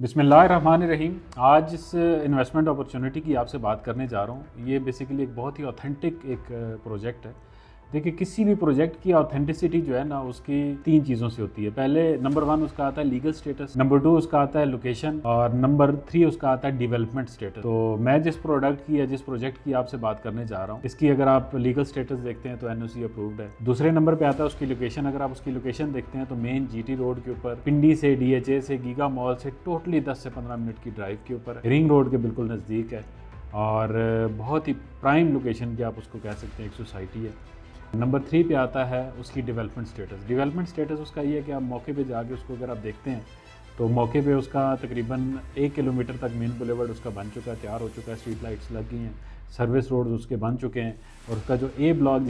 बिस्मिल्लाहिर्रहमानिर्रहीम। आज इस इन्वेस्टमेंट अपॉर्चुनिटी की आपसे बात करने जा रहा हूँ। ये बेसिकली एक बहुत ही ऑथेंटिक एक प्रोजेक्ट है। देखिए, किसी भी प्रोजेक्ट की ऑथेंटिसिटी जो है ना, उसकी तीन चीज़ों से होती है। पहले नंबर 1 उसका आता है लीगल स्टेटस, नंबर 2 उसका आता है लोकेशन, और नंबर 3 उसका आता है डेवलपमेंट स्टेटस। तो मैं जिस प्रोडक्ट की या जिस प्रोजेक्ट की आपसे बात करने जा रहा हूँ, इसकी अगर आप लीगल स्टेटस देखते हैं तो एनओसी अप्रूव्ड है। दूसरे नंबर पे आता है उसकी लोकेशन। अगर आप उसकी लोकेशन देखते हैं तो मेन जीटी रोड के ऊपर, पिंडी से, डीएचए से, गीगा मॉल से टोटली 10 से 15 मिनट की ड्राइव के ऊपर, रिंग रोड के बिल्कुल नज़दीक है और बहुत ही प्राइम लोकेशन की आप उसको कह सकते हैं, एक सोसाइटी है। नंबर 3 पे आता है उसकी डेवलपमेंट स्टेटस। डेवलपमेंट स्टेटस उसका ये है कि आप मौके पे जाके उसको अगर आप देखते हैं तो मौके पे उसका तकरीबन 1 किलोमीटर तक मेन बुलेवर्ड उसका बन चुका है, तैयार हो चुका है, स्ट्रीट लाइट्स लग गई हैं, सर्विस रोड्स उसके बन चुके हैं। और उसका जो ए ब्लॉक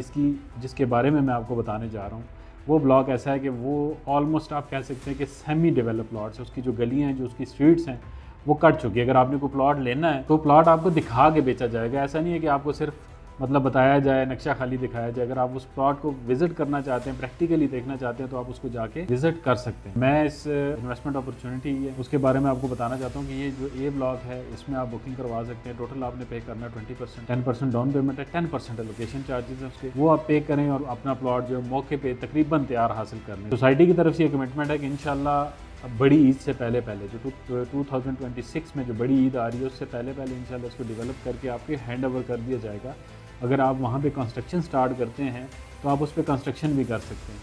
जिसके बारे में मैं आपको बताने जा रहा हूँ, वो ब्लॉक ऐसा है कि वो ऑलमोस्ट आप कह सकते हैं कि सेमी डेवलप प्लॉट्स है। उसकी जो गलियाँ हैं, जो उसकी स्ट्रीट्स हैं, वो कट चुकी है। अगर आपने कोई प्लॉट लेना है तो प्लॉट आपको दिखा के बेचा जाएगा। ऐसा नहीं है कि आपको सिर्फ बताया जाए, नक्शा खाली दिखाया जाए। अगर आप उस प्लॉट को विजिट करना चाहते हैं, प्रैक्टिकली देखना चाहते हैं, तो आप उसको जाके विजिट कर सकते हैं। मैं इस इन्वेस्टमेंट अपॉर्चुनिटी है उसके बारे में आपको बताना चाहता हूँ कि ये जो ए ब्लॉक है, इसमें आप बुकिंग करवा सकते हैं। टोटल आपने पे करना है 20%, 10% डाउन पेमेंट है, 10% लोकेशन चार्जेस है उसके, वो आप पे करें और अपना प्लॉट जो है मौके पे तकरीबन तैयार हासिल कर लें। सोसाइटी की तरफ से ये कमिटमेंट है कि इंशाल्लाह अब बड़ी ईद से पहले जो 2026 में जो बड़ी ईद आ रही है, उससे पहले इंशाल्लाह इसको डेवलप करके आपके हैंड ओवर कर दिया जाएगा। अगर आप वहाँ पे कंस्ट्रक्शन स्टार्ट करते हैं तो आप उस पर कंस्ट्रक्शन भी कर सकते हैं।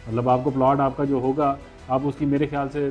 मतलब आपको प्लॉट आपका जो होगा, आप उसकी मेरे ख्याल से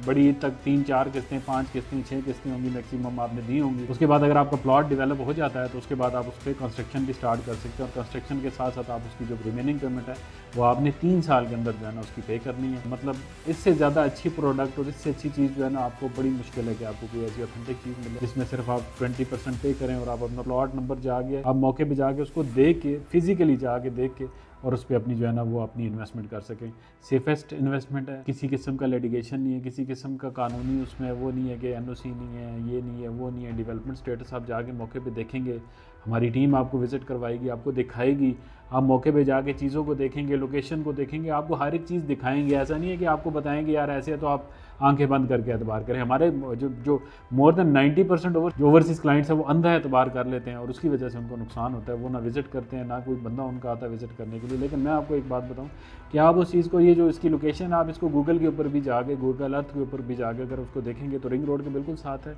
बड़ी ईद तक 3-4 किस्तें, 5 किस्तें, 6 किस्तें होंगी मैक्सिमम आपने दी होंगी। उसके बाद अगर आपका प्लॉट डेवलप हो जाता है तो उसके बाद आप उस पर कंस्ट्रक्शन भी स्टार्ट कर सकते हैं। और कंस्ट्रक्शन के साथ साथ आप उसकी जो रिमेनिंग पेमेंट है वो आपने 3 साल के अंदर जो है ना उसकी पे करनी है। मतलब इससे ज़्यादा अच्छी प्रोडक्ट और इससे अच्छी चीज़ जो है ना, आपको बड़ी मुश्किल है कि आपको कोई ऐसी ऑथेंटिक चीज़ मिले जिसमें सिर्फ आप 20% पे करें और आप अपना प्लॉट नंबर जाके, आप मौके पर जाके उसको देख के, फिजिकली जाके देख के और उस पर अपनी जो है ना वो अपनी इन्वेस्टमेंट कर सकें। सेफेस्ट इन्वेस्टमेंट है, किसी किस्म का लिटिगेशन नहीं है, किसी किस्म का कानूनी उसमें वो नहीं है कि एनओसी नहीं है, ये नहीं है, वो नहीं है। डेवलपमेंट स्टेटस आप जाके मौके पे देखेंगे, हमारी टीम आपको विज़िट करवाएगी, आपको दिखाएगी। आप मौके पे जाके चीज़ों को देखेंगे, लोकेशन को देखेंगे, आपको हर एक चीज़ दिखाएंगे। ऐसा नहीं है कि आपको बताएंगे यार ऐसे है तो आप आंखें बंद करके एतबार करें। हमारे जो मोर देन 90% जो ओवरसीज़ क्लाइंट्स हैं वो अंधा एतबार कर लेते हैं और उसकी वजह से उनको नुकसान होता है। वो ना विज़िट करते हैं, ना कोई बंदा उनका आता है विज़िट करने के लिए। लेकिन मैं आपको एक बात बताऊँ कि आप उस चीज़ को, ये जो इसकी लोकेशन, आप इसको गूगल के ऊपर भी जाके, गूगल अर्थ के ऊपर भी जाके अगर उसको देखेंगे तो रिंग रोड के बिल्कुल साथ है,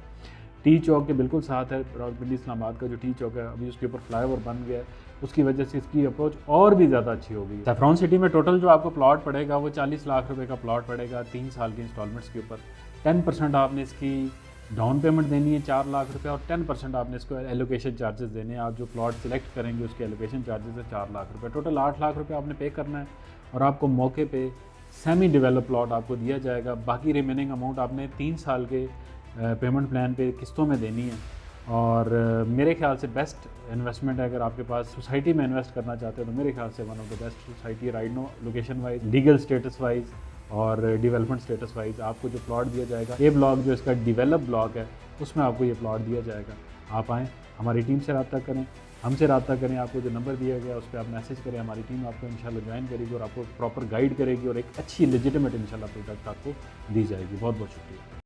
टी चौक के बिल्कुल साथ है। रावलपिंडी इस्लामाबाद का जो टी चौक है, अभी उसके ऊपर फ्लाईओवर बन गया है, उसकी वजह से इसकी अप्रोच और भी ज़्यादा अच्छी हो गई है। सैफरॉन सिटी में टोटल जो आपको प्लॉट पड़ेगा वो 40 लाख रुपए का प्लॉट पड़ेगा 3 साल की इंस्टॉलमेंट्स के ऊपर। 10% आपने इसकी डाउन पेमेंट देनी है 4 लाख रुपए, और 10% आपने इसको एलोकेशन चार्जेस देने हैं। आप जो प्लॉट सिलेक्ट करेंगे उसके एलोकेशन चार्जेस है 4 लाख रुपए। टोटल 8 लाख रुपए आपने पे करना है और आपको मौके पे सेमी डेवलप प्लॉट आपको दिया जाएगा। बाकी रिमेनिंग अमाउंट आपने 3 साल के पेमेंट प्लान पे किस्तों में देनी है। और मेरे ख्याल से बेस्ट इन्वेस्टमेंट है। अगर आपके पास सोसाइटी में इन्वेस्ट करना चाहते हैं तो मेरे ख्याल से one of the best society right now, location wise, legal status wise और डेवलपमेंट स्टेटस वाइज। आपको जो प्लॉट दिया जाएगा, ये ब्लॉक जो इसका डेवलप ब्लॉक है, उसमें आपको ये प्लॉट दिया जाएगा। आप आएँ, हमारी टीम से रब्ता करें, हमसे रब्ता करें। आपको जो नंबर दिया गया उस पर आप मैसेज करें, हमारी टीम आपको इंशाल्लाह ज्वाइन करेगी और आपको प्रॉपर गाइड करेगी और एक अच्छी लेजिटिमेट इंशाल्लाह प्रोडक्ट आपको दी जाएगी। बहुत बहुत शुक्रिया।